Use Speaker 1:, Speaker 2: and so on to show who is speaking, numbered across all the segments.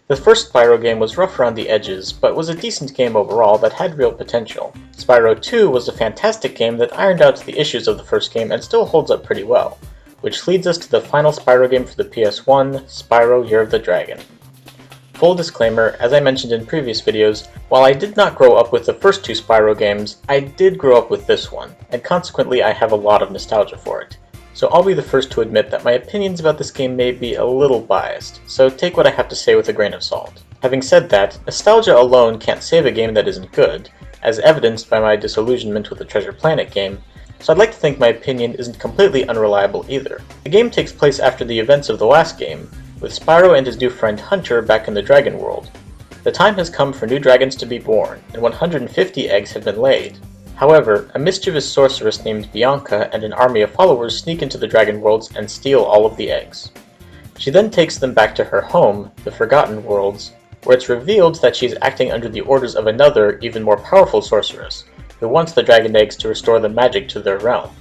Speaker 1: The first Spyro game was rough around the edges, but was a decent game overall that had real potential. Spyro 2 was a fantastic game that ironed out the issues of the first game and still holds up pretty well, which leads us to the final Spyro game for the PS1, Spyro Year of the Dragon. Full disclaimer, as I mentioned in previous videos, while I did not grow up with the first two Spyro games, I did grow up with this one, and consequently I have a lot of nostalgia for it. So I'll be the first to admit that my opinions about this game may be a little biased, so take what I have to say with a grain of salt. Having said that, nostalgia alone can't save a game that isn't good, as evidenced by my disillusionment with the Treasure Planet game, so I'd like to think my opinion isn't completely unreliable either. The game takes place after the events of the last game, with Spyro and his new friend Hunter back in the Dragon World. The time has come for new dragons to be born, and 150 eggs have been laid. However, a mischievous sorceress named Bianca and an army of followers sneak into the Dragon Worlds and steal all of the eggs. She then takes them back to her home, the Forgotten Worlds, where it's revealed that she's acting under the orders of another, even more powerful sorceress, who wants the dragon eggs to restore the magic to their realm.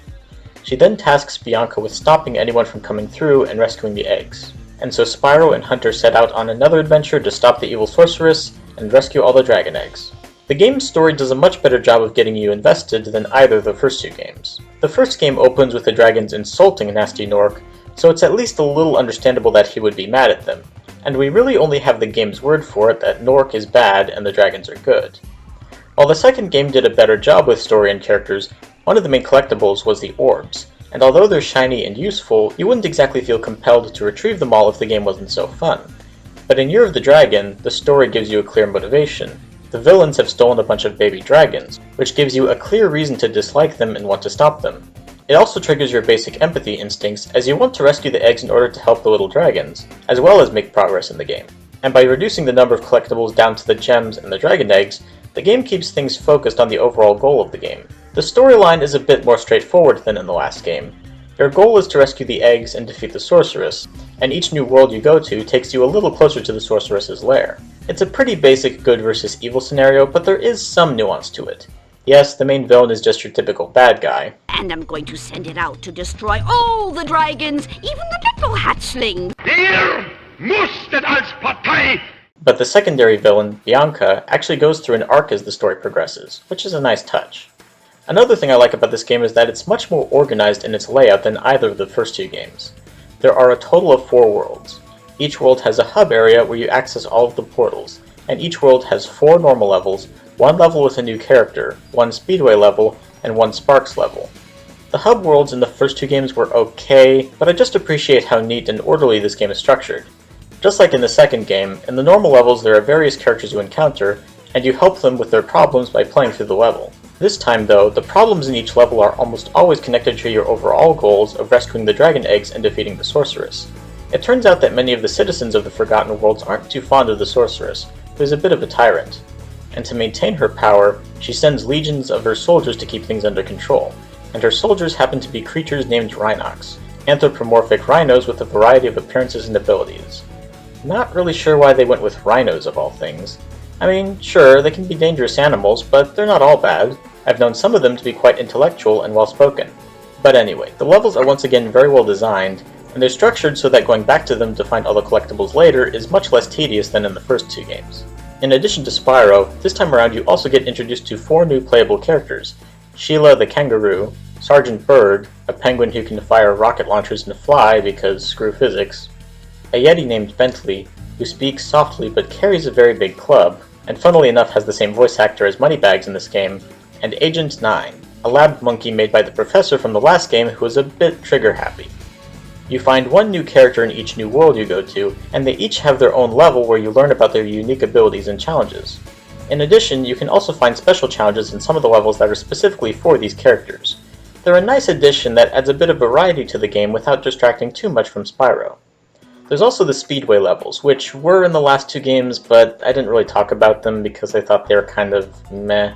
Speaker 1: She then tasks Bianca with stopping anyone from coming through and rescuing the eggs. And so Spyro and Hunter set out on another adventure to stop the evil sorceress and rescue all the dragon eggs. The game's story does a much better job of getting you invested than either of the first two games. The first game opens with the dragons insulting Nasty Nork, so it's at least a little understandable that he would be mad at them, and we really only have the game's word for it that Nork is bad and the dragons are good. While the second game did a better job with story and characters, one of the main collectibles was the orbs, and although they're shiny and useful, you wouldn't exactly feel compelled to retrieve them all if the game wasn't so fun. But in Year of the Dragon, the story gives you a clear motivation. The villains have stolen a bunch of baby dragons, which gives you a clear reason to dislike them and want to stop them. It also triggers your basic empathy instincts, as you want to rescue the eggs in order to help the little dragons, as well as make progress in the game. And by reducing the number of collectibles down to the gems and the dragon eggs, the game keeps things focused on the overall goal of the game. The storyline is a bit more straightforward than in the last game. Your goal is to rescue the eggs and defeat the sorceress, and each new world you go to takes you a little closer to the sorceress's lair. It's a pretty basic good versus evil scenario, but there is some nuance to it. Yes, the main villain is just your typical bad guy.
Speaker 2: And I'm going to send it out to destroy all the dragons, even the little hatchlings.
Speaker 3: Ihr musstet als Partei.
Speaker 1: But the secondary villain, Bianca, actually goes through an arc as the story progresses, which is a nice touch. Another thing I like about this game is that it's much more organized in its layout than either of the first two games. There are a total of 4 worlds. Each world has a hub area where you access all of the portals, and each world has 4 normal levels, 1 level with a new character, 1 speedway level, and 1 sparks level. The hub worlds in the first two games were okay, but I just appreciate how neat and orderly this game is structured. Just like in the second game, in the normal levels there are various characters you encounter, and you help them with their problems by playing through the level. This time though, the problems in each level are almost always connected to your overall goals of rescuing the dragon eggs and defeating the sorceress. It turns out that many of the citizens of the Forgotten Worlds aren't too fond of the sorceress, who is a bit of a tyrant. And to maintain her power, she sends legions of her soldiers to keep things under control, and her soldiers happen to be creatures named Rhinox, anthropomorphic rhinos with a variety of appearances and abilities. Not really sure why they went with rhinos of all things. I mean, sure, they can be dangerous animals, but they're not all bad. I've known some of them to be quite intellectual and well-spoken. But anyway, the levels are once again very well designed, and they're structured so that going back to them to find all the collectibles later is much less tedious than in the first two games. In addition to Spyro, this time around you also get introduced to 4 new playable characters: Sheila the kangaroo, Sergeant Bird, a penguin who can fire rocket launchers and fly because screw physics, a yeti named Bentley, who speaks softly but carries a very big club, and funnily enough has the same voice actor as Moneybags in this game, and Agent 9, a lab monkey made by the professor from the last game who is a bit trigger-happy. You find 1 new character in each new world you go to, and they each have their own level where you learn about their unique abilities and challenges. In addition, you can also find special challenges in some of the levels that are specifically for these characters. They're a nice addition that adds a bit of variety to the game without distracting too much from Spyro. There's also the speedway levels, which were in the last 2 games, but I didn't really talk about them because I thought they were kind of meh.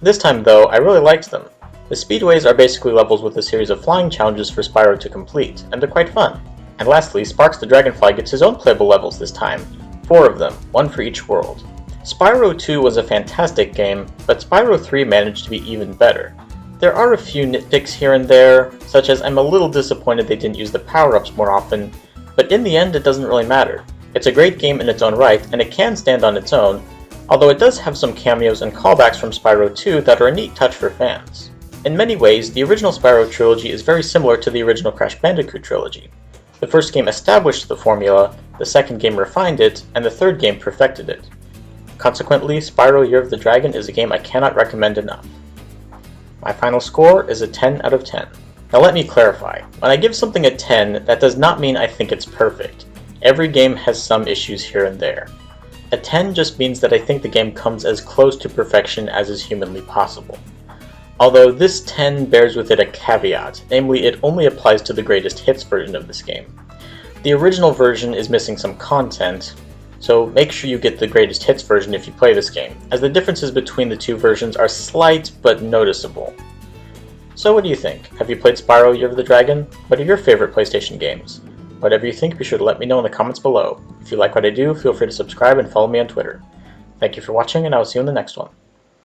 Speaker 1: This time though, I really liked them. The speedways are basically levels with a series of flying challenges for Spyro to complete, and they're quite fun. And lastly, Sparks the Dragonfly gets his own playable levels this time, 4 of them, 1 for each world. Spyro 2 was a fantastic game, but Spyro 3 managed to be even better. There are a few nitpicks here and there, such as I'm a little disappointed they didn't use the power-ups more often, but in the end it doesn't really matter. It's a great game in its own right, and it can stand on its own, although it does have some cameos and callbacks from Spyro 2 that are a neat touch for fans. In many ways, the original Spyro trilogy is very similar to the original Crash Bandicoot trilogy. The first game established the formula, the second game refined it, and the third game perfected it. Consequently, Spyro Year of the Dragon is a game I cannot recommend enough. My final score is a 10 out of 10. Now let me clarify, when I give something a 10, that does not mean I think it's perfect. Every game has some issues here and there. A 10 just means that I think the game comes as close to perfection as is humanly possible. Although this 10 bears with it a caveat, namely it only applies to the greatest hits version of this game. The original version is missing some content, so make sure you get the greatest hits version if you play this game, as the differences between the two versions are slight but noticeable. So what do you think? Have you played Spyro Year of the Dragon? What are your favorite PlayStation games? Whatever you think, be sure to let me know in the comments below. If you like what I do, feel free to subscribe and follow me on Twitter. Thank you for watching, and I will see you in the next one.